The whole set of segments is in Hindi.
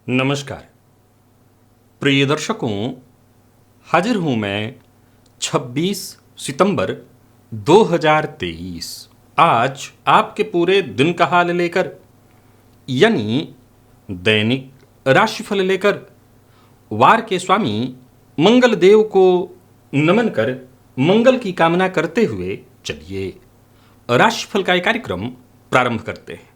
नमस्कार प्रिय दर्शकों, हाजिर हूं मैं 26 सितंबर 2023 आज आपके पूरे दिन का हाल लेकर, यानी दैनिक राशिफल लेकर। वार के स्वामी मंगल देव को नमन कर मंगल की कामना करते हुए चलिए राशिफल का ये कार्यक्रम प्रारंभ करते हैं।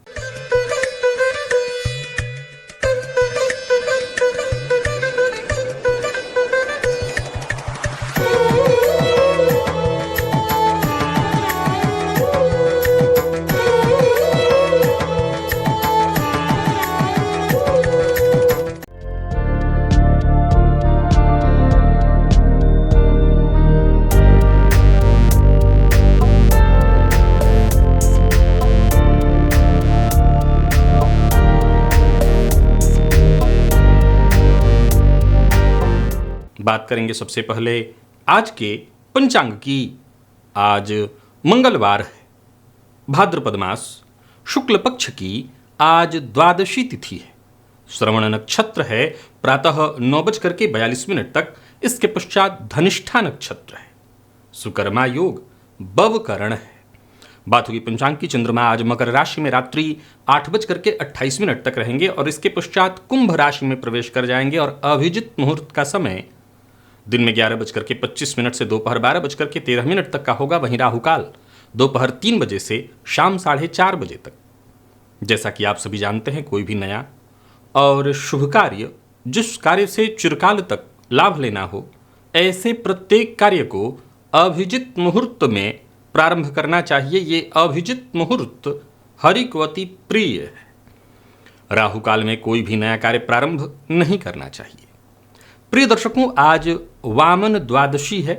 बात करेंगे सबसे पहले आज के पंचांग की। आज मंगलवार है, भाद्रपद मास शुक्ल पक्ष की आज द्वादशी तिथि है। श्रवण नक्षत्र है प्रातः 9:42 तक। इसके पश्चात धनिष्ठा नक्षत्र है। सुकर्मा योग बवकरण है। बात होगी पंचांग की। चंद्रमा आज मकर राशि में रात्रि 8:28 तक रहेंगे और इसके पश्चात कुंभ राशि में प्रवेश कर जाएंगे और अभिजित मुहूर्त का समय दिन में 11:25 से दोपहर 12:13 तक का होगा। वहीं राहुकाल दोपहर 3 बजे से शाम 4:30 बजे तक। जैसा कि आप सभी जानते हैं, कोई भी नया और शुभ कार्य, जिस कार्य से चिरकाल तक लाभ लेना हो, ऐसे प्रत्येक कार्य को अभिजित मुहूर्त में प्रारंभ करना चाहिए। ये अभिजित मुहूर्त हरिकवती प्रिय है। राहुकाल में कोई भी नया कार्य प्रारंभ नहीं करना चाहिए। प्रिय दर्शकों, आज वामन द्वादशी है,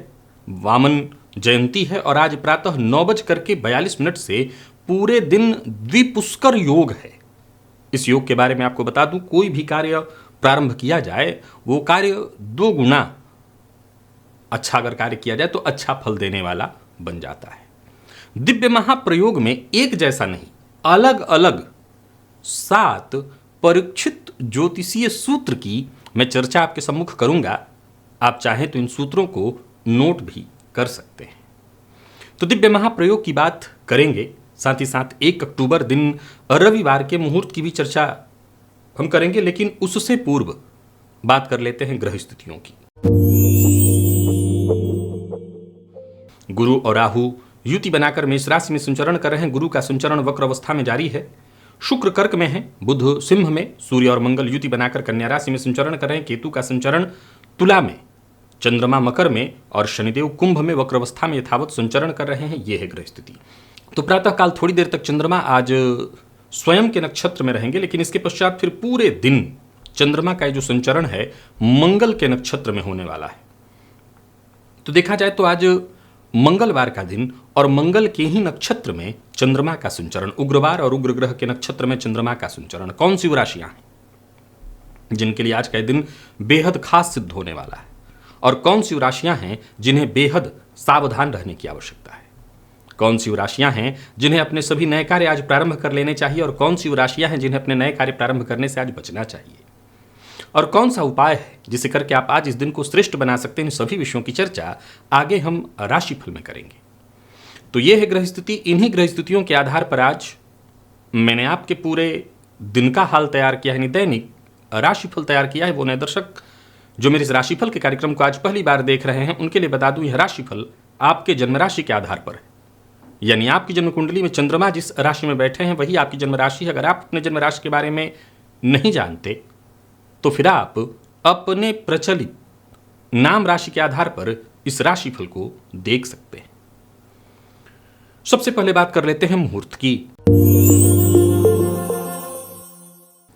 वामन जयंती है और आज प्रातः 9:42 से पूरे दिन द्विपुष्कर योग है। इस योग के बारे में आपको बता दूं, कोई भी कार्य प्रारंभ किया जाए वो कार्य 2 गुना अच्छा अगर कार्य किया जाए तो अच्छा फल देने वाला बन जाता है। दिव्य महाप्रयोग में एक जैसा नहीं, अलग अलग 7 परीक्षित ज्योतिषीय सूत्र की मैं चर्चा आपके सम्मुख करूंगा। आप चाहें तो इन सूत्रों को नोट भी कर सकते हैं। तो दिव्य महाप्रयोग की बात करेंगे, साथ ही साथ 1 अक्टूबर दिन रविवार के मुहूर्त की भी चर्चा हम करेंगे, लेकिन उससे पूर्व बात कर लेते हैं ग्रह स्थितियों की। गुरु और राहु युति बनाकर मेष राशि में संचरण कर रहे हैं। गुरु का संचरण वक्र अवस्था में जारी है। शुक्र कर्क में है, बुध सिंह में, सूर्य और मंगल युति बनाकर कन्या राशि में संचरण कर रहे हैं। केतु का संचरण तुला में, चंद्रमा मकर में और शनिदेव कुंभ में वक्र अवस्था में यथावत संचरण कर रहे हैं। यह है ग्रह स्थिति। तो प्रातः काल थोड़ी देर तक चंद्रमा आज स्वयं के नक्षत्र में रहेंगे, लेकिन इसके पश्चात फिर पूरे दिन चंद्रमा का जो संचरण है मंगल के नक्षत्र में होने वाला है। तो देखा जाए तो आज मंगलवार का दिन और मंगल के ही नक्षत्र में चंद्रमा का संचरण, उग्रवार और उग्र ग्रह के नक्षत्र में चंद्रमा का संचरण। कौन सी वो राशियां हैं जिनके लिए आज का दिन बेहद खास सिद्ध होने वाला है, और कौन सी वो राशियां हैं जिन्हें बेहद सावधान रहने की आवश्यकता है? कौन सी वो राशियां हैं जिन्हें अपने सभी नए कार्य आज प्रारंभ कर लेने चाहिए, और कौन सी वो राशियां हैं जिन्हें अपने नए कार्य प्रारंभ करने से आज बचना चाहिए, और कौन सा उपाय है जिसे करके आप आज इस दिन को श्रेष्ठ बना सकते हैं? इन सभी विषयों की चर्चा आगे हम राशिफल में करेंगे। तो यह है ग्रह स्थिति। इन्हीं ग्रह स्थितियों के आधार पर आज मैंने आपके पूरे दिन का हाल तैयार किया है, यानी दैनिक राशिफल तैयार किया है। वो नए दर्शक जो मेरे इस राशिफल के कार्यक्रम को आज पहली बार देख रहे हैं, उनके लिए बता दूं, यह राशिफल आपके जन्म राशि के आधार पर है। यानी आपकी जन्म कुंडली में चंद्रमा जिस राशि में बैठे हैं वही आपकी जन्म राशि है। अगर आप अपने जन्म राशि के बारे में नहीं जानते तो फिर आप अपने प्रचलित नाम राशि के आधार पर इस राशिफल को देख सकते हैं। सबसे पहले बात कर लेते हैं मुहूर्त की।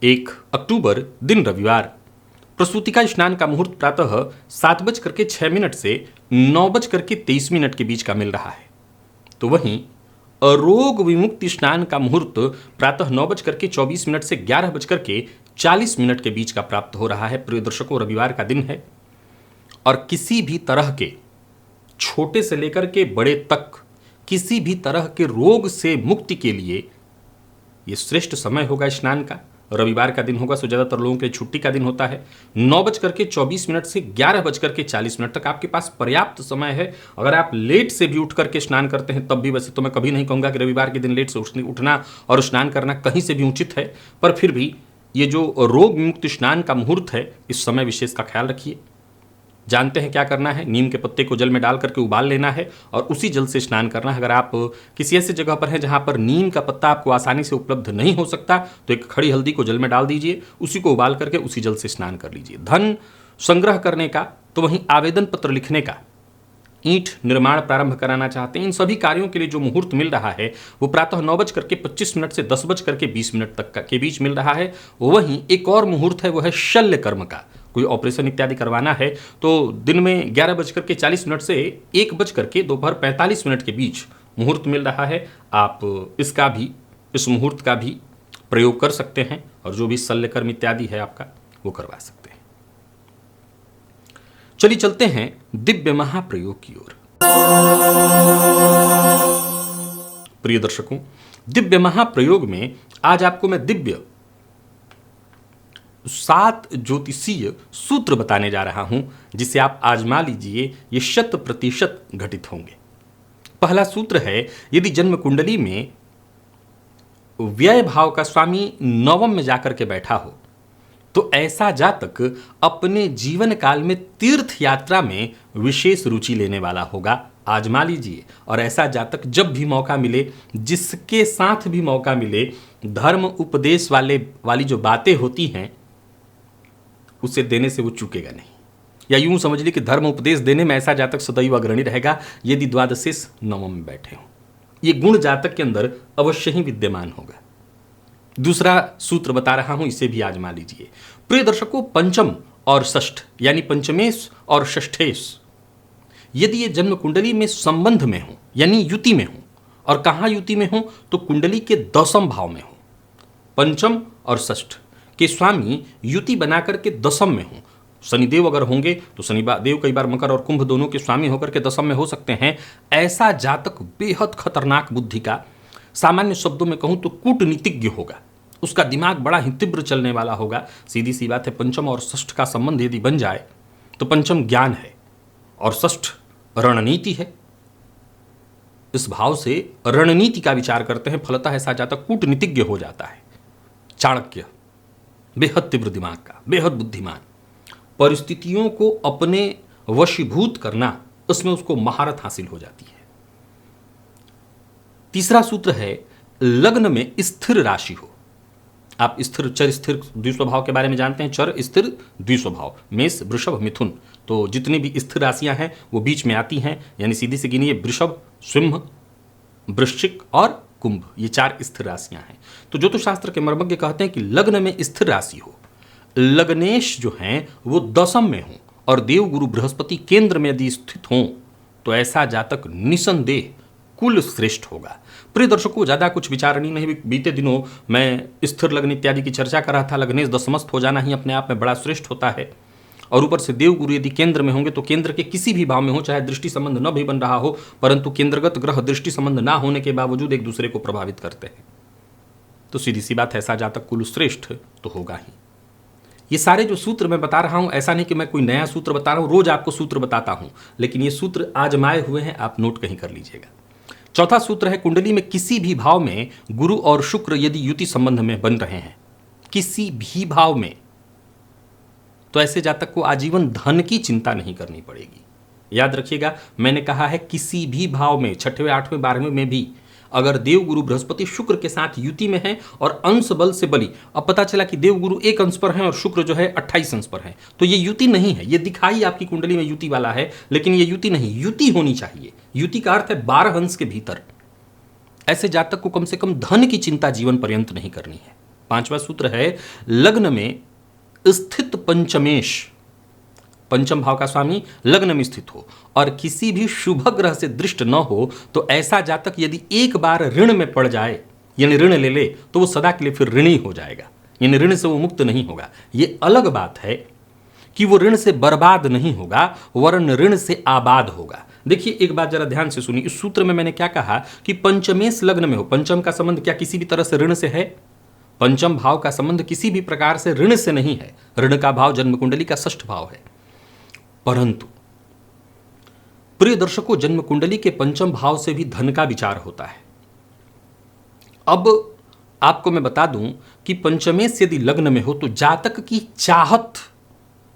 1 अक्टूबर दिन रविवार, प्रसूतिका स्नान का मुहूर्त प्रातः 7:06 से 9:23 के बीच का मिल रहा है। तो वहीं अरोग विमुक्ति स्नान का मुहूर्त प्रातः 9:24 से 11:40 के बीच का प्राप्त हो रहा है। प्रिय दर्शकों, रविवार का दिन है और किसी भी तरह के छोटे से लेकर के बड़े तक किसी भी तरह के रोग से मुक्ति के लिए ये श्रेष्ठ समय होगा स्नान का। रविवार का दिन होगा, सो ज़्यादातर लोगों के लिए छुट्टी का दिन होता है। 9:24 से 11:40 तक आपके पास पर्याप्त समय है। अगर आप लेट से भी उठ करके स्नान करते हैं तब भी, वैसे तो मैं कभी नहीं कहूँगा कि रविवार के दिन लेट से उठना और स्नान करना कहीं से भी उचित है, पर फिर भी ये जो रोग मुक्त स्नान का मुहूर्त है, इस समय विशेष का ख्याल रखिए। जानते हैं क्या करना है, नीम के पत्ते को जल में डाल करके उबाल लेना है और उसी जल से स्नान करना है। अगर आप किसी ऐसे जगह पर हैं जहां पर नीम का पत्ता आपको आसानी से उपलब्ध नहीं हो सकता, तो एक खड़ी हल्दी को जल में डाल दीजिए, उसी को उबाल करके उसी जल से स्नान कर लीजिए। धन संग्रह करने का, तो वहीं आवेदन पत्र लिखने का, ईंट निर्माण प्रारंभ कराना चाहते हैं, इन सभी कार्यों के लिए जो मुहूर्त मिल रहा है वो प्रातः 9:25 से 10:20 तक के बीच मिल रहा है। वहीं एक और मुहूर्त है, वो है शल्य कर्म का। कोई ऑपरेशन इत्यादि करवाना है तो दिन में 11:40 से 1:45 के बीच मुहूर्त मिल रहा है। आप इस मुहूर्त का भी प्रयोग कर सकते हैं और जो भी शल्य कर्म इत्यादि है आपका, वो करवा सकते हैं। चलिए चलते हैं दिव्य महाप्रयोग की ओर। प्रिय दर्शकों, दिव्य महाप्रयोग में आज आपको मैं दिव्य 7 ज्योतिषीय सूत्र बताने जा रहा हूं, जिसे आप आजमा लीजिए, ये 100% घटित होंगे। पहला सूत्र है, यदि जन्म कुंडली में व्यय भाव का स्वामी नवम में जाकर के बैठा हो तो ऐसा जातक अपने जीवन काल में तीर्थ यात्रा में विशेष रुचि लेने वाला होगा। आजमा लीजिए। और ऐसा जातक जब भी मौका मिले, जिसके साथ भी मौका मिले, धर्म उपदेश वाली जो बातें होती हैं उसे देने से वो चूकेगा नहीं। या यूं समझ लीजिए कि धर्म उपदेश देने में ऐसा जातक सदैव अग्रणी रहेगा यदि द्वादशेष नवम में बैठे हों। ये गुण जातक के अंदर अवश्य ही विद्यमान होगा। दूसरा सूत्र बता रहा हूं, इसे भी आजमा लीजिए। प्रिय दर्शकों, पंचम और षष्ठ यानी पंचमेश और षष्ठेश यदि ये जन्म कुंडली में संबंध में हो यानी युति में हो, और कहां युति में हो तो कुंडली के 10वें भाव में हो। पंचम और षष्ठ के स्वामी युति बनाकर के 10वें में हो। शनिदेव अगर होंगे तो शनिदेव कई बार मकर और कुंभ दोनों के स्वामी होकर के 10वें में हो सकते हैं। ऐसा जातक बेहद खतरनाक बुद्धि का, सामान्य शब्दों में कहूं तो कूटनीतिज्ञ होगा। उसका दिमाग बड़ा ही तीव्र चलने वाला होगा। सीधी सी बात है, पंचम और षष्ठ का संबंध यदि बन जाए तो पंचम ज्ञान है और षष्ठ रणनीति है। इस भाव से रणनीति का विचार करते हैं, फलतः ऐसा जातक कूटनीतिज्ञ हो जाता है। चाणक्य, बेहद तीव्र दिमाग का, बेहद बुद्धिमान, परिस्थितियों को अपने वशीभूत करना, उसमें उसको महारत हासिल हो जाती है। तीसरा सूत्र है, लग्न में स्थिर राशि हो। आप स्थिर, चर, स्थिर, द्विस्वभाव के बारे में जानते हैं। चर, स्थिर, द्विस्वभाव, मेष, वृषभ, मिथुन, तो जितनी भी स्थिर राशियां हैं वो बीच में आती हैं। यानी सीधी से गिनिए, वृषभ, सिंह, वृश्चिक और कुंभ, ये 4 स्थिर राशियां हैं। तो ज्योतिष शास्त्र के मर्मज्ञ कहते हैं कि लग्न में स्थिर राशि हो, लग्नेश जो हैं वो 10वें में हो और देवगुरु बृहस्पति केंद्र में यदि स्थित हों तो ऐसा जातक निसंदेह कुल श्रेष्ठ होगा। प्रिय दर्शकों, ज़्यादा कुछ विचारणी नहीं। बीते दिनों मैं स्थिर लग्न इत्यादि की चर्चा कर रहा था। लग्नेश दशमस्थ हो जाना ही अपने आप में बड़ा श्रेष्ठ होता है। और ऊपर से देवगुरु यदि केंद्र में होंगे तो केंद्र के किसी भी भाव में हो, चाहे दृष्टि संबंध न भी बन रहा हो, परंतु केंद्रगत ग्रह दृष्टि संबंध ना होने के बावजूद एक दूसरे को प्रभावित करते हैं। तो सीधी सी बात है, ऐसा जातक कुल श्रेष्ठ तो होगा ही। ये सारे जो सूत्र मैं बता रहा हूं, ऐसा नहीं कि मैं कोई नया सूत्र बता रहा हूं, रोज आपको सूत्र बताता हूं, लेकिन ये सूत्र आजमाए हुए हैं, आप नोट कहीं कर लीजिएगा। चौथा सूत्र है, कुंडली में किसी भी भाव में गुरु और शुक्र यदि युति संबंध में बन रहे हैं, किसी भी भाव में, तो ऐसे जातक को आजीवन धन की चिंता नहीं करनी पड़ेगी। याद रखिएगा, मैंने कहा है किसी भी भाव में, 6वें, 8वें, 12वें में भी अगर देवगुरु बृहस्पति शुक्र के साथ युति में है और अंश बल से बली, अब पता चला कि देवगुरु 1 अंश पर है और शुक्र जो है 28 अंश पर है, तो ये युति नहीं है। ये दिखाई आपकी कुंडली में युति वाला है, लेकिन ये युति नहीं, युति होनी चाहिए। युति का अर्थ है 12 अंश के भीतर। ऐसे जातक को कम से कम धन की चिंता जीवन पर्यंत नहीं करनी है। 5वां सूत्र है, लग्न में स्थित पंचमेश, पंचम भाव का स्वामी लग्न में स्थित हो और किसी भी शुभ ग्रह से दृष्ट न हो, तो ऐसा जातक यदि एक बार ऋण में पड़ जाए, यानी ऋण ले ले, तो वो सदा के लिए फिर ऋणी हो जाएगा, यानी ऋण से वो मुक्त नहीं होगा। ये अलग बात है कि वो ऋण से बर्बाद नहीं होगा, वरन ऋण से आबाद होगा। देखिए, एक बात जरा ध्यान से सुनिए। इस सूत्र में मैंने क्या कहा कि पंचमेश लग्न में हो। पंचम का संबंध क्या किसी भी तरह से ऋण से है? पंचम भाव का संबंध किसी भी प्रकार से ऋण से नहीं है। ऋण का भाव जन्म कुंडली का षष्ठ भाव है। परंतु प्रिय दर्शकों, जन्म कुंडली के पंचम भाव से भी धन का विचार होता है। अब आपको मैं बता दूं कि पंचमेश यदि लग्न में हो तो जातक की चाहत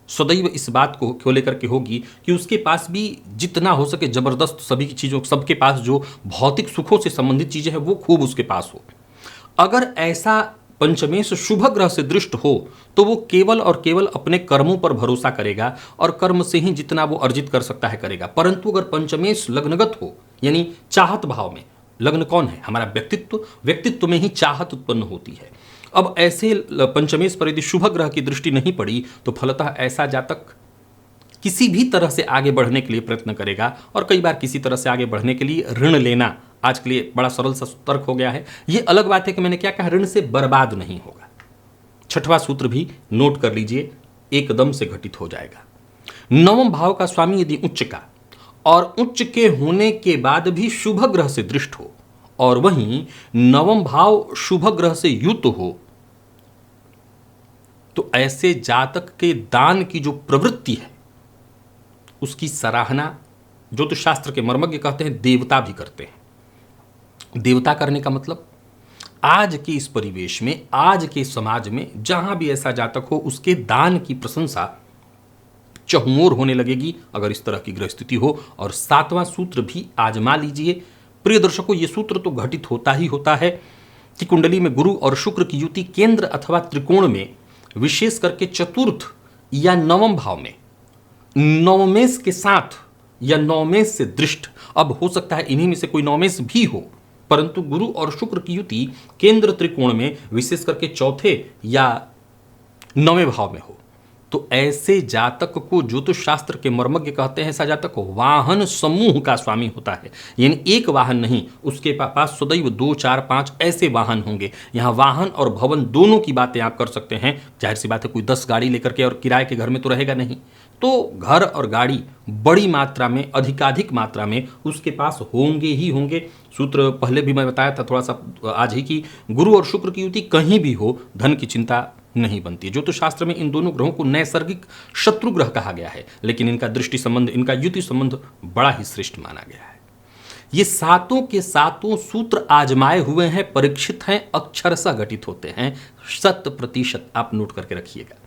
सदैव इस बात को लेकर के होगी कि उसके पास भी जितना हो सके जबरदस्त सभी की चीजों, सबके पास जो भौतिक सुखों से संबंधित चीजें हैं वो खूब उसके पास हो। अगर ऐसा पंचमेश शुभ ग्रह से दृष्ट हो तो वो केवल और केवल अपने कर्मों पर भरोसा करेगा और कर्म से ही जितना वो अर्जित कर सकता है करेगा। परंतु अगर पंचमेश लग्नगत हो, यानी चाहत भाव में, लग्न कौन है? हमारा व्यक्तित्व, व्यक्तित्व में ही चाहत उत्पन्न होती है। अब ऐसे पंचमेश पर यदि शुभ ग्रह की दृष्टि नहीं पड़ी तो फलतः ऐसा जातक किसी भी तरह से आगे बढ़ने के लिए प्रयत्न करेगा, और कई बार किसी तरह से आगे बढ़ने के लिए ऋण लेना आज के लिए बड़ा सरल सा तर्क हो गया है। यह अलग बात है कि मैंने क्या कहा, ऋण से बर्बाद नहीं होगा। छठवां सूत्र भी नोट कर लीजिए, एकदम से घटित हो जाएगा। नवम भाव का स्वामी यदि उच्च का और उच्च के होने के बाद भी शुभ ग्रह से दृष्ट हो और वहीं नवम भाव शुभ ग्रह से युत हो तो ऐसे जातक के दान की जो प्रवृत्ति है उसकी सराहना ज्योतिष शास्त्र के मर्मज्ञ कहते हैं देवता भी करते हैं। देवता करने का मतलब आज के इस परिवेश में, आज के समाज में जहां भी ऐसा जातक हो उसके दान की प्रशंसा चहुओर होने लगेगी अगर इस तरह की ग्रह स्थिति हो। और सातवां सूत्र भी आजमा लीजिए प्रिय दर्शकों, यह सूत्र तो घटित होता ही होता है कि कुंडली में गुरु और शुक्र की युति केंद्र अथवा त्रिकोण में, विशेष करके चतुर्थ या नवम भाव में, नवमेश के साथ या नवमेश से दृष्ट, अब हो सकता है इन्हीं में से कोई नवमेश भी हो, परंतु गुरु और शुक्र की युति केंद्र त्रिकोण में, विशेष करके चौथे या नवें भाव में हो, तो ऐसे जातक को ज्योतिष शास्त्र के मर्मज्ञ कहते हैं ऐसा जातक वाहन समूह का स्वामी होता है। यानी एक वाहन नहीं, उसके पास सदैव 2, 4, 5 ऐसे वाहन होंगे। यहाँ वाहन और भवन दोनों की बातें आप कर सकते हैं। जाहिर सी बात है कोई 10 गाड़ी लेकर के और किराए के घर में तो रहेगा नहीं, तो घर और गाड़ी बड़ी मात्रा में, अधिकाधिक मात्रा में उसके पास होंगे ही होंगे। सूत्र पहले भी मैं बताया था थोड़ा सा आज ही कि गुरु और शुक्र की युति कहीं भी हो धन की चिंता नहीं बनती है। ज्योतिष शास्त्र में इन दोनों ग्रहों को नैसर्गिक शत्रु ग्रह कहा गया है, लेकिन इनका दृष्टि संबंध, इनका युति संबंध बड़ा ही श्रेष्ठ माना गया है। ये सातों के सातों सूत्र आजमाए हुए हैं, परीक्षित हैं, अक्षरशः घटित होते हैं 100%। आप नोट करके रखिएगा।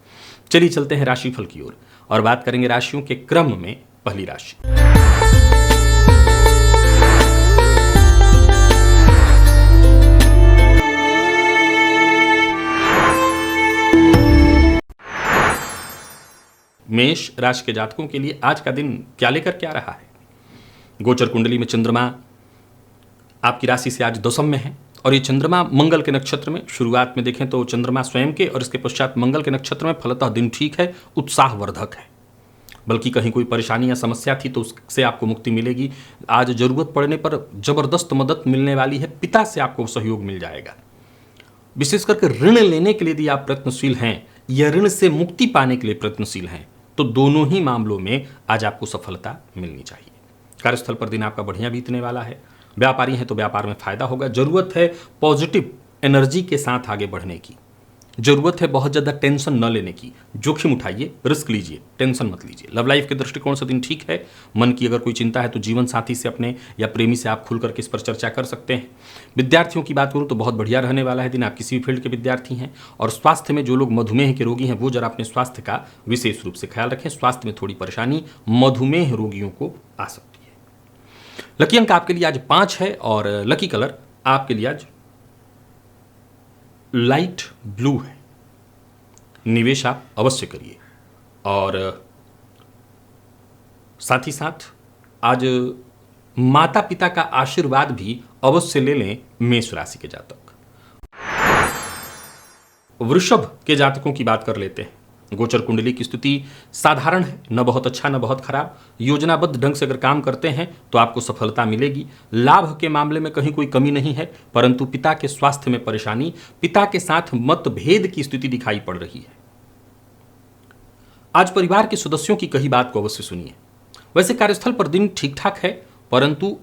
चलिए चलते हैं राशिफल की ओर और बात करेंगे राशियों के क्रम में। पहली राशि मेष राशि के जातकों के लिए आज का दिन क्या लेकर क्या रहा है। गोचर कुंडली में चंद्रमा आपकी राशि से आज दशम में है और ये चंद्रमा मंगल के नक्षत्र में, शुरुआत में देखें तो चंद्रमा स्वयं के और इसके पश्चात मंगल के नक्षत्र में, फलतः दिन ठीक है, उत्साहवर्धक है। बल्कि कहीं कोई परेशानी या समस्या थी तो उससे आपको मुक्ति मिलेगी। आज जरूरत पड़ने पर जबरदस्त मदद मिलने वाली है, पिता से आपको सहयोग मिल जाएगा। विशेष करके ऋण लेने के लिए यदि आप प्रयत्नशील हैं या ऋण से मुक्ति पाने के लिए प्रयत्नशील हैं तो दोनों ही मामलों में आज आपको सफलता मिलनी चाहिए। कार्यस्थल पर दिन आपका बढ़िया बीतने वाला है। व्यापारी हैं तो व्यापार में फायदा होगा। जरूरत है पॉजिटिव एनर्जी के साथ आगे बढ़ने की, जरूरत है बहुत ज़्यादा टेंशन न लेने की। जोखिम उठाइए, रिस्क लीजिए, टेंशन मत लीजिए। लव लाइफ के दृष्टिकोण से दिन ठीक है। मन की अगर कोई चिंता है तो जीवन साथी से अपने या प्रेमी से आप खुल करके इस पर चर्चा कर सकते हैं। विद्यार्थियों की बात करूं तो बहुत बढ़िया रहने वाला है दिन। आप किसी भी फील्ड के विद्यार्थी हैं और स्वास्थ्य में जो लोग मधुमेह के रोगी हैं वो जरा अपने स्वास्थ्य का विशेष रूप से ख्याल रखें। स्वास्थ्य में थोड़ी परेशानी मधुमेह रोगियों को आ सकती है। लकी अंक आपके लिए आज 5 है और लकी कलर आपके लिए आज लाइट ब्लू है। निवेश आप अवश्य करिए और साथ ही साथ आज माता पिता का आशीर्वाद भी अवश्य ले लें मेष राशि के जातक। वृषभ के जातकों की बात कर लेते हैं। गोचर कुंडली की स्थिति साधारण है, न बहुत अच्छा न बहुत खराब। योजनाबद्ध ढंग से अगर काम करते हैं तो आपको सफलता मिलेगी। लाभ के मामले में कहीं कोई कमी नहीं है, परंतु पिता के स्वास्थ्य में परेशानी, पिता के साथ मतभेद की स्थिति दिखाई पड़ रही है। आज परिवार के सदस्यों की कही बात को अवश्य सुनिए। वैसे कार्यस्थल पर दिन ठीक ठाक है, परंतु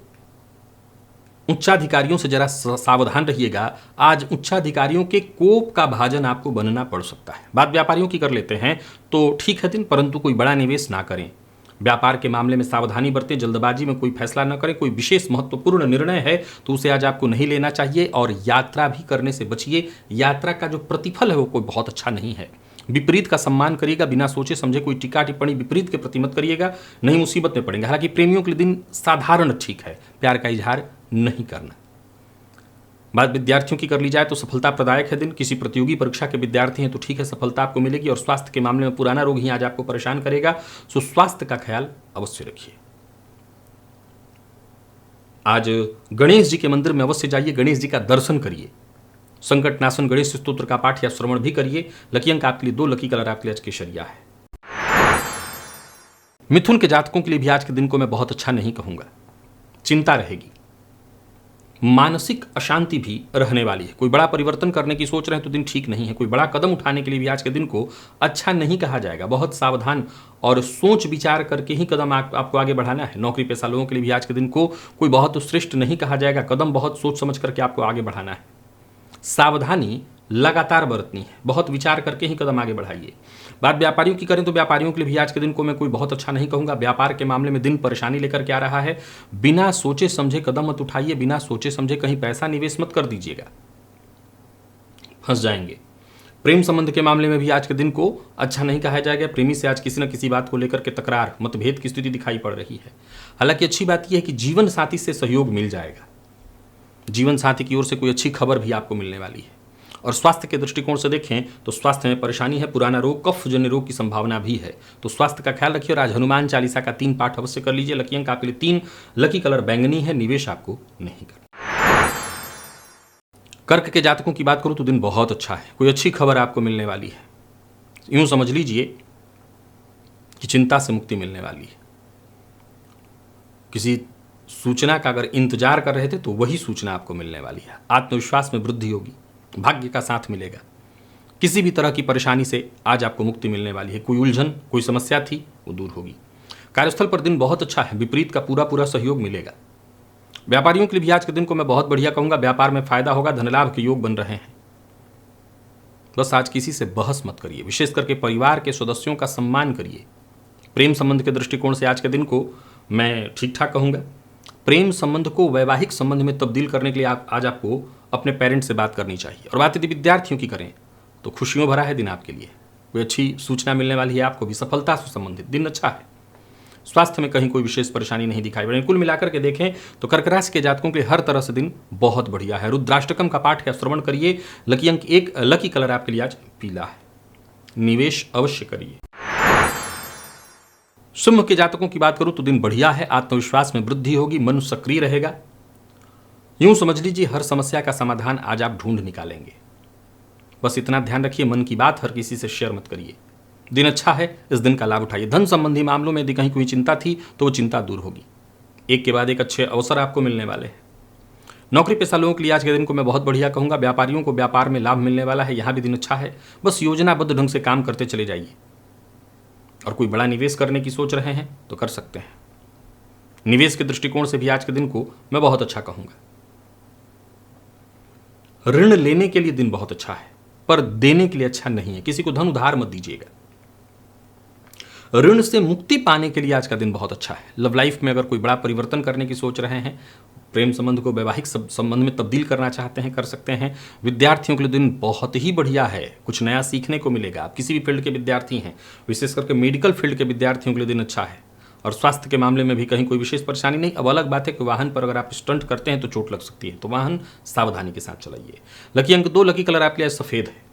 उच्चाधिकारियों से जरा सावधान रहिएगा। आज उच्चाधिकारियों के कोप का भाजन आपको बनना पड़ सकता है। बात व्यापारियों की कर लेते हैं तो ठीक है दिन, परंतु कोई बड़ा निवेश ना करें। व्यापार के मामले में सावधानी बरतें, जल्दबाजी में कोई फैसला न करें। कोई विशेष महत्वपूर्ण निर्णय है तो उसे आज आपको नहीं लेना चाहिए। और यात्रा भी करने से बचिए। यात्रा का जो प्रतिफल है वो कोई बहुत अच्छा नहीं है। विपरीत का सम्मान करिएगा, बिना सोचे समझे कोई टीका टिप्पणी विपरीत के प्रति मत करिएगा, नहीं मुसीबत में पड़ेंगे। हालांकि प्रेमियों के लिए दिन साधारण ठीक है, प्यार का इजहार नहीं करना। बात विद्यार्थियों की कर ली जाए तो सफलता प्रदायक है दिन। किसी प्रतियोगी परीक्षा के विद्यार्थी हैं तो ठीक है, सफलता आपको मिलेगी। और स्वास्थ्य के मामले में पुराना रोग ही आज आपको परेशान करेगा, सो स्वास्थ्य का ख्याल अवश्य रखिए। आज गणेश जी के मंदिर में अवश्य जाइए, गणेश जी का दर्शन करिए। संकटनाशन गणेश स्तोत्र का पाठ या श्रवण भी करिए। लकी अंक आपके लिए 2, लकी कलर आपके लिए आज केसरिया है। मिथुन के जातकों के लिए भी आज के दिन को मैं बहुत अच्छा नहीं कहूंगा। चिंता रहेगी, मानसिक अशांति भी रहने वाली है। कोई बड़ा परिवर्तन करने की सोच रहे हैं तो दिन ठीक नहीं है। कोई बड़ा कदम उठाने के लिए भी आज के दिन को अच्छा नहीं कहा जाएगा। बहुत सावधान और सोच विचार करके ही कदम आपको आगे बढ़ाना है। नौकरी पेशा लोगों के लिए भी आज के दिन को कोई बहुत श्रेष्ठ नहीं कहा जाएगा। कदम बहुत सोच समझ करके आपको आगे बढ़ाना है। सावधानी लगातार बरतनी है, बहुत विचार करके ही कदम आगे बढ़ाइए। बात व्यापारियों की करें तो व्यापारियों के लिए भी आज के दिन को मैं कोई बहुत अच्छा नहीं कहूंगा। व्यापार के मामले में दिन परेशानी लेकर के आ रहा है। बिना सोचे समझे कदम मत उठाइए, बिना सोचे समझे कहीं पैसा निवेश मत कर दीजिएगा, फंस जाएंगे। प्रेम संबंध के मामले में भी आज के दिन को अच्छा नहीं कहा जाएगा। प्रेमी से आज किसी न किसी बात को लेकर के तकरार, मतभेद की स्थिति दिखाई पड़ रही है। हालांकि अच्छी बात यह है कि जीवन साथी से सहयोग मिल जाएगा। जीवन साथी की ओर से कोई अच्छी खबर भी आपको मिलने वाली है। और स्वास्थ्य के दृष्टिकोण से देखें तो स्वास्थ्य में परेशानी है। पुराना रोग, कफ जन्य रोग की संभावना भी है, तो स्वास्थ्य का ख्याल रखिए। और आज हनुमान चालीसा का 3 पाठ अवश्य कर लीजिए। लकी अंक आपके लिए 3, लकी कलर बैंगनी है। निवेश आपको नहीं करना। कर्क के जातकों की बात करूं तो दिन बहुत अच्छा है। कोई अच्छी खबर आपको मिलने वाली है। यूं समझ लीजिए कि चिंता से मुक्ति मिलने वाली है। किसी सूचना का अगर इंतजार कर रहे थे तो वही सूचना आपको मिलने वाली है। आत्मविश्वास में वृद्धि होगी, भाग्य का साथ मिलेगा। किसी भी तरह की परेशानी से आज आपको मुक्ति मिलने वाली है। कोई उलझन, कोई समस्या थी वो दूर होगी। कार्यस्थल पर दिन बहुत अच्छा है, विपरीत का पूरा सहयोग मिलेगा। व्यापारियों के लिए भी आज के दिन को मैं बहुत बढ़िया कहूंगा। व्यापार में फायदा होगा, धनलाभ के योग बन रहे हैं। बस आज किसी से बहस मत करिए, विशेष करके परिवार के सदस्यों का सम्मान करिए। प्रेम संबंध के दृष्टिकोण से आज के दिन को मैं ठीक ठाक कहूंगा। प्रेम संबंध को वैवाहिक संबंध में तब्दील करने के लिए आज आपको अपने पेरेंट्स से बात करनी चाहिए। और बात यदि विद्यार्थियों की करें तो खुशियों भरा है दिन आपके लिए। कोई अच्छी सूचना मिलने वाली है आपको भी। सफलता से संबंधित दिन अच्छा है। स्वास्थ्य में कहीं कोई विशेष परेशानी नहीं दिखाई पड़ रही। कुल मिलाकर के देखें तो कर्क राशि के जातकों के लिए हर तरह से दिन बहुत बढ़िया है। रुद्राष्टकम का पाठ या श्रवण करिए। लकी अंक 1, लकी कलर आपके लिए आज पीला है। निवेश अवश्य करिए। सिंह के जातकों की बात करूं तो दिन बढ़िया है। आत्मविश्वास में वृद्धि होगी, मन सक्रिय रहेगा। यूं समझ लीजिए हर समस्या का समाधान आज आप ढूंढ निकालेंगे। बस इतना ध्यान रखिए, मन की बात हर किसी से शेयर मत करिए। दिन अच्छा है, इस दिन का लाभ उठाइए। धन संबंधी मामलों में यदि कहीं कोई चिंता थी तो वो चिंता दूर होगी। एक के बाद एक अच्छे अवसर आपको मिलने वाले हैं। नौकरी पेशा लोगों के लिए आज के दिन को मैं बहुत बढ़िया कहूंगा। व्यापारियों को व्यापार में लाभ मिलने वाला है, यहां भी दिन अच्छा है। बस योजनाबद्ध ढंग से काम करते चले जाइए। और कोई बड़ा निवेश करने की सोच रहे हैं तो कर सकते हैं। निवेश के दृष्टिकोण से भी आज के दिन को मैं बहुत अच्छा कहूंगा। ऋण लेने के लिए दिन बहुत अच्छा है, पर देने के लिए अच्छा नहीं है। किसी को धन उधार मत दीजिएगा। ऋण से मुक्ति पाने के लिए आज का दिन बहुत अच्छा है। लव लाइफ में अगर कोई बड़ा परिवर्तन करने की सोच रहे हैं, प्रेम संबंध को वैवाहिक संबंध में तब्दील करना चाहते हैं, कर सकते हैं। विद्यार्थियों के लिए दिन बहुत ही बढ़िया है। कुछ नया सीखने को मिलेगा। आप किसी भी फील्ड के विद्यार्थी हैं, विशेष करके मेडिकल फील्ड के विद्यार्थियों के लिए दिन अच्छा है। और स्वास्थ्य के मामले में भी कहीं कोई विशेष परेशानी नहीं। अब अलग बात है कि वाहन पर अगर आप स्टंट करते हैं तो चोट लग सकती है, तो वाहन सावधानी के साथ चलाइए। लकी अंक 2, लकी कलर आपके लिए सफेद है।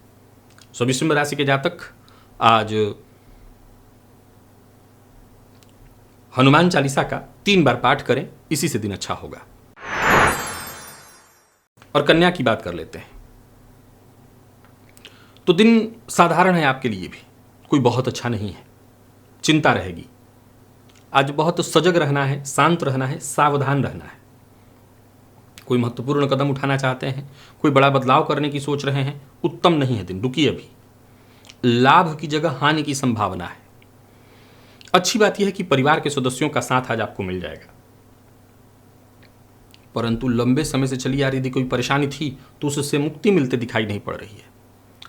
सभी सिंह राशि के जातक आज हनुमान चालीसा का 3 बार पाठ करें, इसी से दिन अच्छा होगा। और कन्या की बात कर लेते हैं तो दिन साधारण है आपके लिए भी, कोई बहुत अच्छा नहीं है। चिंता रहेगी। आज बहुत सजग रहना है, शांत रहना है, सावधान रहना है। कोई महत्वपूर्ण कदम उठाना चाहते हैं, कोई बड़ा बदलाव करने की सोच रहे हैं, उत्तम नहीं है दिन, रुकिए अभी। लाभ की जगह हानि की संभावना है। अच्छी बात यह है कि परिवार के सदस्यों का साथ आज आपको मिल जाएगा। परंतु लंबे समय से चली आ रही यदि कोई परेशानी थी तो उससे मुक्ति मिलते दिखाई नहीं पड़ रही है।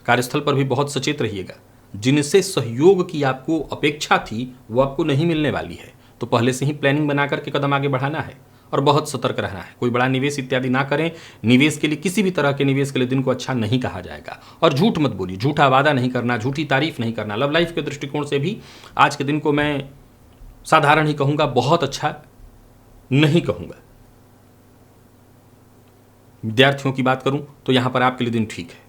कार्यस्थल पर भी बहुत सचेत रहिएगा, जिनसे सहयोग की आपको अपेक्षा थी वो आपको नहीं मिलने वाली है, तो पहले से ही प्लानिंग बना करके कदम आगे बढ़ाना है और बहुत सतर्क रहना है। कोई बड़ा निवेश इत्यादि ना करें। निवेश के लिए, किसी भी तरह के निवेश के लिए दिन को अच्छा नहीं कहा जाएगा। और झूठ मत बोलिए, झूठा वादा नहीं करना, झूठी तारीफ नहीं करना। लव लाइफ के दृष्टिकोण से भी आज के दिन को मैं साधारण ही कहूंगा, बहुत अच्छा नहीं कहूंगा। विद्यार्थियों की बात करूं तो यहां पर आपके लिए दिन ठीक है।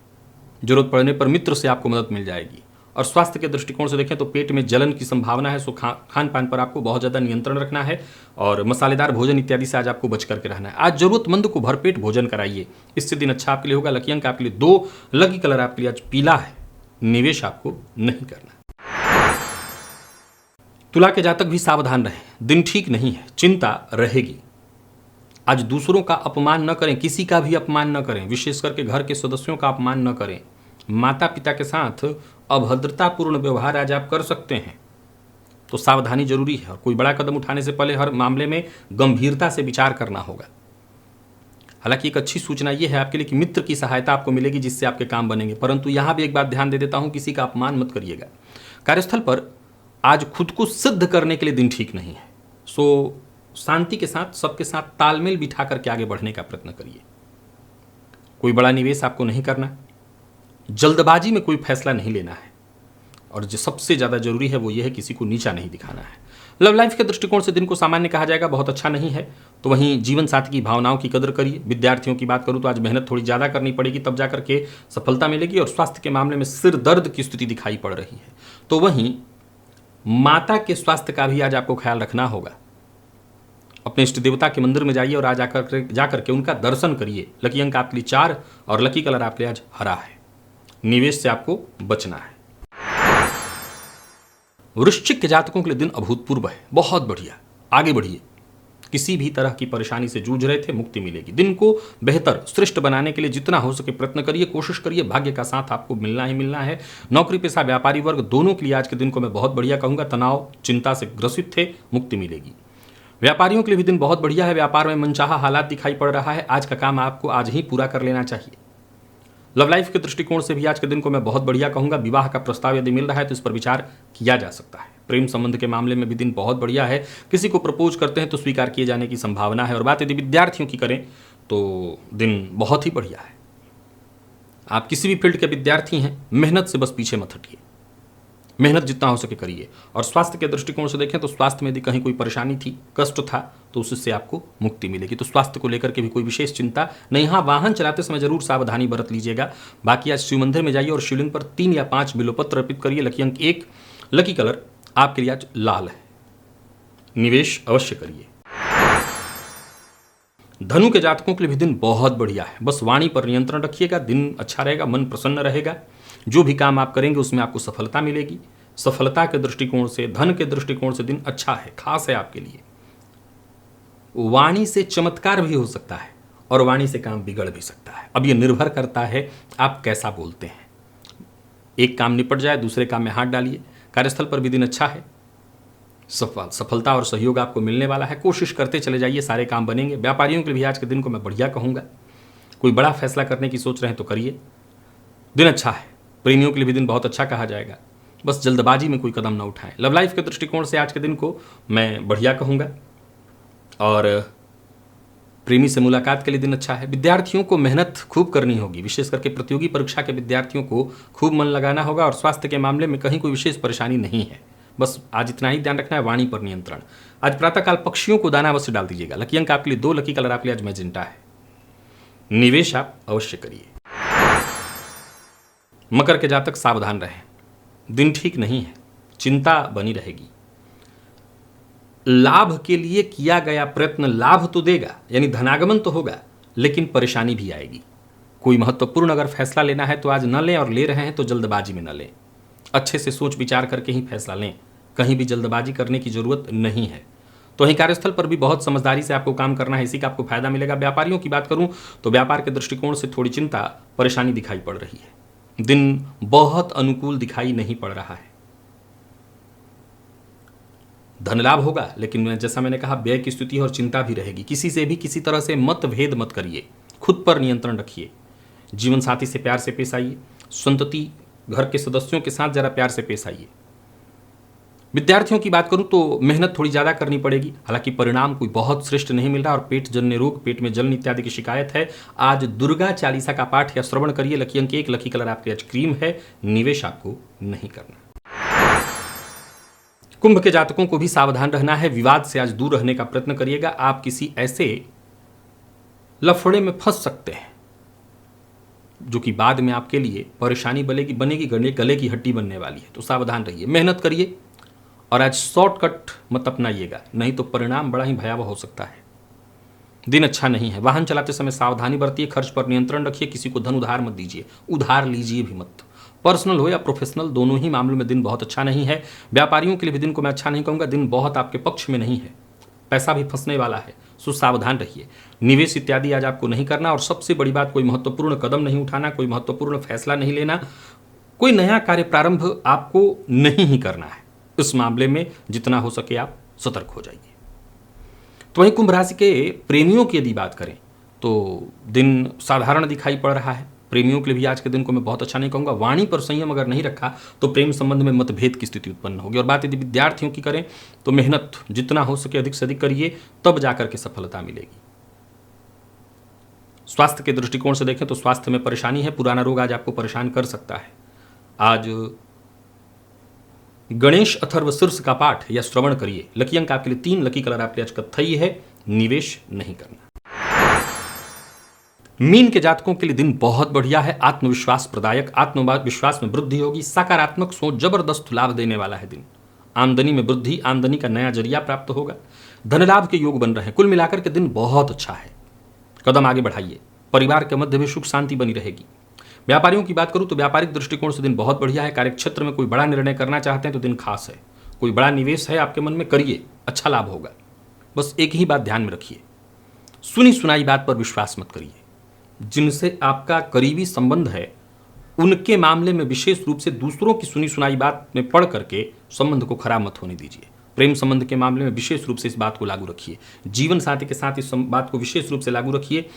जरूरत पड़ने पर मित्र से आपको मदद मिल जाएगी। और स्वास्थ्य के दृष्टिकोण से देखें तो पेट में जलन की संभावना है, सो खान पान पर आपको बहुत ज़्यादा नियंत्रण रखना है और मसालेदार भोजन इत्यादि से आज आपको बच करके रहना है। आज जरूरतमंद को भरपेट भोजन कराइए, इससे दिन अच्छा आपके लिए होगा। लकी अंक आपके लिए 2, लकी कलर आपके लिए आज पीला है। निवेश आपको नहीं करना। तुला के जातक भी सावधान रहें, दिन ठीक नहीं है, चिंता रहेगी। आज दूसरों का अपमान न करें, किसी का भी अपमान न करें, विशेष करके घर के सदस्यों का अपमान न करें। माता पिता के साथ अभद्रतापूर्ण व्यवहार आज आप कर सकते हैं, तो सावधानी जरूरी है। और कोई बड़ा कदम उठाने से पहले हर मामले में गंभीरता से विचार करना होगा। हालांकि एक अच्छी सूचना यह है आपके लिए कि मित्र की सहायता आपको मिलेगी, जिससे आपके काम बनेंगे। परंतु यहां भी एक बात ध्यान दे देता हूं, किसी का अपमान मत करिएगा। कार्यस्थल पर आज खुद को सिद्ध करने के लिए दिन ठीक नहीं है, सो शांति के साथ सबके साथ तालमेल बिठा करके आगे बढ़ने का प्रयत्न करिए। कोई बड़ा निवेश आपको नहीं करना, जल्दबाजी में कोई फैसला नहीं लेना है, और जो सबसे ज़्यादा जरूरी है वो ये है किसी को नीचा नहीं दिखाना है। लव लाइफ के दृष्टिकोण से दिन को सामान्य कहा जाएगा, बहुत अच्छा नहीं है। तो वहीं जीवन साथी की भावनाओं की कदर करिए। विद्यार्थियों की बात करूं तो आज मेहनत थोड़ी ज़्यादा करनी पड़ेगी, तब जाकर के सफलता मिलेगी। और स्वास्थ्य के मामले में सिर दर्द की स्थिति दिखाई पड़ रही है, तो वहीं माता के स्वास्थ्य का भी आज आपको ख्याल रखना होगा। अपने इष्ट देवता के मंदिर में जाइए और आज जाकर के उनका दर्शन करिए। लकी अंक आपके लिए 4 और लकी कलर आपके लिए आज हरा है। निवेश से आपको बचना है। वृश्चिक के जातकों के लिए दिन अभूतपूर्व है, बहुत बढ़िया, आगे बढ़िए। किसी भी तरह की परेशानी से जूझ रहे थे, मुक्ति मिलेगी। दिन को बेहतर श्रेष्ठ बनाने के लिए जितना हो सके प्रयत्न करिए, कोशिश करिए। भाग्य का साथ आपको मिलना ही मिलना है। नौकरी पेशा व्यापारी वर्ग दोनों के लिए आज के दिन को मैं बहुत बढ़िया कहूंगा। तनाव चिंता से ग्रसित थे, मुक्ति मिलेगी। व्यापारियों के लिए भी दिन बहुत बढ़िया है। व्यापार में मनचाहा हालात दिखाई पड़ रहा है। आज का काम आपको आज ही पूरा कर लेना चाहिए। लव लाइफ के दृष्टिकोण से भी आज के दिन को मैं बहुत बढ़िया कहूंगा। विवाह का प्रस्ताव यदि मिल रहा है तो इस पर विचार किया जा सकता है। प्रेम संबंध के मामले में भी दिन बहुत बढ़िया है। किसी को प्रपोज करते हैं तो स्वीकार किए जाने की संभावना है। और बात यदि विद्यार्थियों की करें तो दिन बहुत ही बढ़िया है। आप किसी भी फील्ड के विद्यार्थी हैं, मेहनत से बस पीछे मत हटिए, मेहनत जितना हो सके करिए। और स्वास्थ्य के दृष्टिकोण से देखें तो स्वास्थ्य में यदि कहीं कोई परेशानी थी, कष्ट था, तो उससे आपको मुक्ति मिलेगी। तो स्वास्थ्य को लेकर के भी कोई विशेष चिंता नहीं। हाँ, वाहन चलाते समय जरूर सावधानी बरत लीजिएगा। बाकी आज शिव मंदिर में जाइए और शिवलिंग पर 3 या 5 बिल्वपत्र अर्पित करिए। लकी अंक 1, लकी कलर आपके लिए आज लाल है। निवेश अवश्य करिए। धनु के जातकों के लिए भी दिन बहुत बढ़िया है। बस वाणी पर नियंत्रण रखिएगा, दिन अच्छा रहेगा, मन प्रसन्न रहेगा। जो भी काम आप करेंगे उसमें आपको सफलता मिलेगी। सफलता के दृष्टिकोण से, धन के दृष्टिकोण से दिन अच्छा है, खास है आपके लिए। वाणी से चमत्कार भी हो सकता है और वाणी से काम बिगड़ भी सकता है। अब यह निर्भर करता है आप कैसा बोलते हैं। एक काम निपट जाए, दूसरे काम में हाथ डालिए। कार्यस्थल पर भी दिन अच्छा है। सफलता और सहयोग आपको मिलने वाला है। कोशिश करते चले जाइए, सारे काम बनेंगे। व्यापारियों के लिए भी आज के दिन को मैं बढ़िया कहूंगा। कोई बड़ा फैसला करने की सोच रहे हैं तो करिए, दिन अच्छा है। प्रेमियों के लिए भी दिन बहुत अच्छा कहा जाएगा। बस जल्दबाजी में कोई कदम न उठाएं। लव लाइफ के दृष्टिकोण से आज के दिन को मैं बढ़िया कहूंगा। और प्रेमी से मुलाकात के लिए दिन अच्छा है। विद्यार्थियों को मेहनत खूब करनी होगी, विशेष करके प्रतियोगी परीक्षा के विद्यार्थियों को खूब मन लगाना होगा। और स्वास्थ्य के मामले में कहीं कोई विशेष परेशानी नहीं है। बस आज इतना ही ध्यान रखना है, वाणी पर नियंत्रण। आज प्रातःकाल पक्षियों को दाना अवश्य डाल दीजिएगा। लकी अंक आपके लिए 2, लकी कलर आपके लिए आज मैजेंटा है। निवेश आप अवश्य करिए। मकर के जातक सावधान रहें, दिन ठीक नहीं है, चिंता बनी रहेगी। लाभ के लिए किया गया प्रयत्न लाभ तो देगा, यानी धनागमन तो होगा, लेकिन परेशानी भी आएगी। कोई महत्वपूर्ण अगर फैसला लेना है तो आज न लें, और ले रहे हैं तो जल्दबाजी में न लें। अच्छे से सोच विचार करके ही फैसला लें, कहीं भी जल्दबाजी करने की जरूरत नहीं है। तो वहीं कार्यस्थल पर भी बहुत समझदारी से आपको काम करना है, इसी का आपको फायदा मिलेगा। व्यापारियों की बात करूं तो व्यापार के दृष्टिकोण से थोड़ी चिंता, परेशानी दिखाई पड़ रही है। दिन बहुत अनुकूल दिखाई नहीं पड़ रहा है। धन लाभ होगा, लेकिन जैसा मैंने कहा व्यय की स्थिति और चिंता भी रहेगी। किसी से भी किसी तरह से मतभेद मत करिए, खुद पर नियंत्रण रखिए। जीवन साथी से प्यार से पेश आइए, संतति घर के सदस्यों के साथ जरा प्यार से पेश आइए। विद्यार्थियों की बात करूं तो मेहनत थोड़ी ज़्यादा करनी पड़ेगी, हालांकि परिणाम कोई बहुत श्रेष्ठ नहीं मिल रहा और पेट जन्य रोग, पेट में जलन इत्यादि की शिकायत है। आज दुर्गा चालीसा का पाठ या श्रवण करिए। लकी अंक 1, लकी कलर आपके आज क्रीम है। निवेश आपको नहीं करना। कुंभ के जातकों को भी सावधान रहना है, विवाद से आज दूर रहने का प्रयत्न करिएगा। आप किसी ऐसे लफड़े में फंस सकते हैं जो कि बाद में आपके लिए परेशानी बनेगी, गले की हड्डी बनने वाली है। तो सावधान रहिए, मेहनत करिए और आज शॉर्टकट मत अपनाइएगा, नहीं तो परिणाम बड़ा ही भयावह हो सकता है। दिन अच्छा नहीं है। वाहन चलाते समय सावधानी बरतिए, खर्च पर नियंत्रण रखिए, किसी को धन उधार मत दीजिए, उधार लीजिए भी मत। पर्सनल हो या प्रोफेशनल, दोनों ही मामलों में दिन बहुत अच्छा नहीं है। व्यापारियों के लिए भी दिन को मैं अच्छा नहीं कहूँगा, दिन बहुत आपके पक्ष में नहीं है, पैसा भी फंसने वाला है, सो सावधान रहिए। निवेश इत्यादि आज आपको नहीं करना। और सबसे बड़ी बात, कोई महत्वपूर्ण कदम नहीं उठाना, कोई महत्वपूर्ण फैसला नहीं लेना, कोई नया कार्य प्रारंभ आपको नहीं ही करना है। इस मामले में जितना हो सके आप सतर्क हो जाइए। तो वहीं कुंभ राशि के प्रेमियों की यदि बात करें तो दिन साधारण दिखाई पड़ रहा है। प्रेमियों के लिए भी आज के दिन को मैं बहुत अच्छा नहीं कहूँगा। वाणी पर संयम अगर नहीं रखा तो प्रेम संबंध में मतभेद की स्थिति उत्पन्न होगी। और बात यदि विद्यार्थियों की करें तो मेहनत जितना हो सके अधिक से अधिक करिए, तब जाकर के सफलता मिलेगी। स्वास्थ्य के दृष्टिकोण से देखें तो स्वास्थ्य में परेशानी है, पुराना रोग आज आपको परेशान कर सकता है। आज गणेश अथर्व शीर्ष का पाठ या श्रवण करिए। लकी अंक आपके लिए 3, लकी कलर आपके लिए आज कत्थई है। निवेश नहीं करना। मीन के जातकों के लिए दिन बहुत बढ़िया है, आत्मविश्वास प्रदायक, आत्मविश्वास में वृद्धि होगी, सकारात्मक सोच जबरदस्त लाभ देने वाला है दिन। आमदनी में वृद्धि, आमदनी का नया जरिया प्राप्त होगा, धन लाभ के योग बन रहे हैं। कुल मिलाकर के दिन बहुत अच्छा है, कदम आगे बढ़ाइए। परिवार के मध्य भी सुख शांति बनी रहेगी। व्यापारियों की बात करूं तो व्यापारिक दृष्टिकोण से दिन बहुत बढ़िया है। कार्यक्षेत्र में कोई बड़ा निर्णय करना चाहते हैं तो दिन खास है। कोई बड़ा निवेश है आपके मन में, करिए, अच्छा लाभ होगा। बस एक ही बात ध्यान में रखिए, सुनी सुनाई बात पर विश्वास मत करिए। जिनसे आपका करीबी संबंध है उनके मामले में विशेष रूप से दूसरों की सुनी सुनाई बात में पढ़ करके संबंध को खराब मत होने दीजिए। प्रेम संबंध के मामले में विशेष रूप से इस बात को लागू रखिए। जीवन साथी के साथ इस बात को विशेष रूप से लागू रखिए।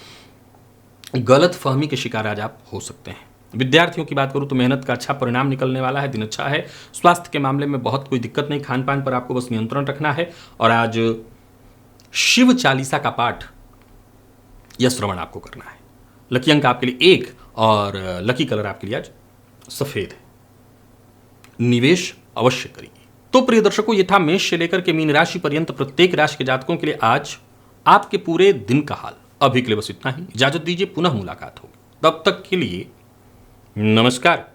गलत फहमी के शिकार आज आप हो सकते हैं। विद्यार्थियों की बात करूं तो मेहनत का अच्छा परिणाम निकलने वाला है, दिन अच्छा है। स्वास्थ्य के मामले में बहुत कोई दिक्कत नहीं, खान पान पर आपको बस नियंत्रण रखना है। और आज शिव चालीसा का पाठ या श्रवण आपको करना है। लकी अंक आपके लिए 1 और लकी कलर आपके लिए आज सफेद है। निवेश अवश्य करिए। तो प्रिय दर्शकों, ये था मेष से लेकर के मीन राशि पर्यंत प्रत्येक राशि के जातकों के लिए आज आपके पूरे दिन का हाल। अभी के लिए बस इतना ही, इजाजत दीजिए, पुनः मुलाकात होगी। तब तक के लिए नमस्कार।